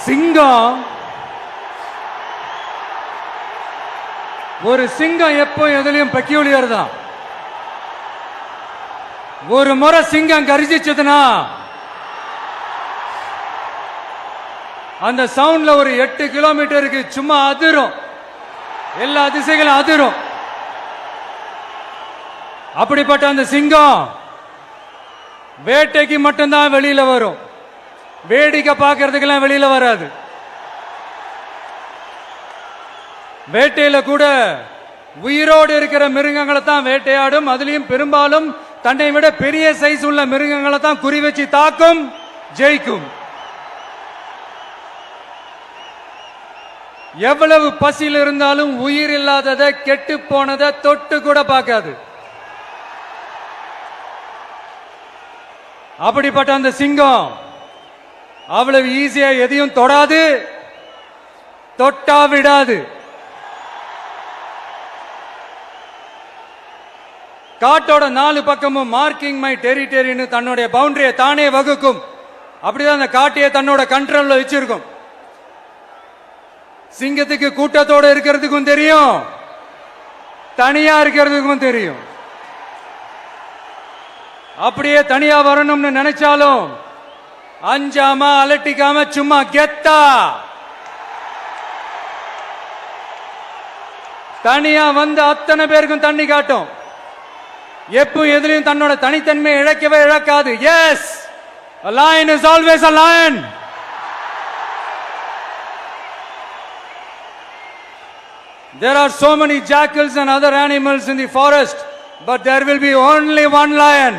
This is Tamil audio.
சிங்கம் ஒரு சிங்கம் எப்போ எதுலயும் பெக்யூலியர் தான். ஒரு முறை சிங்கம் கரிச்சிச்சதுன்னா அந்த சவுண்ட்ல ஒரு 8 கிலோமீட்டருக்கு சும்மா அதிரும், எல்லா திசைகளும் அதிரும். அப்படிப்பட்ட அந்த சிங்கம் வேட்டைக்கு மட்டும்தான் வெளியில வரும், வேடிக்கை பார்க்கறதுக்கெல்லாம் வெளியில வராது. வேட்டையில கூட உயிரோடு இருக்கிற மிருகங்களை தான் வேட்டையாடும். அதுலயும் பெரும்பாலும் தன்னை விட பெரிய சைஸ் உள்ள மிருகங்களை தான் குறி வச்சு தாக்கும், ஜெயிக்கும். எவ்வளவு பசியில் இருந்தாலும் உயிர் இல்லாததை, கெட்டு போனதை தொட்டு கூட பார்க்காது. அப்படிப்பட்ட அந்த சிங்கம் அவ்வளவு ஈஸியா எதையும் தொடாது, தொட்டா விடாது. காட்டோட 4 பக்கமும் மார்க்கிங் மை டெரிட்டரின்னு தன்னுடைய பவுண்டரியை தானே வகுக்கும். அப்படிதான் அந்த காட்டையே தன்னோட கண்ட்ரோல்ல வச்சிருக்கும். சிங்கத்துக்கு கூட்டத்தோட இருக்கிறதுக்கும் தெரியும், தனியா இருக்கிறதுக்கும் தெரியும். அப்படியே தனியா வரணும்னு நினைச்சாலும் அஞ்சாம அலட்டிக்காம சும்மா கெத்தா தனியா வந்து அத்தனை பேருக்கும் தண்ணி காட்டும். எப்போ எதிலையும் தன்னோட தனித்தன்மையை இழக்கவே இழக்காது. Yes, a lion is always a lion. There are so many jackals and other animals in the forest, but there will be only one lion.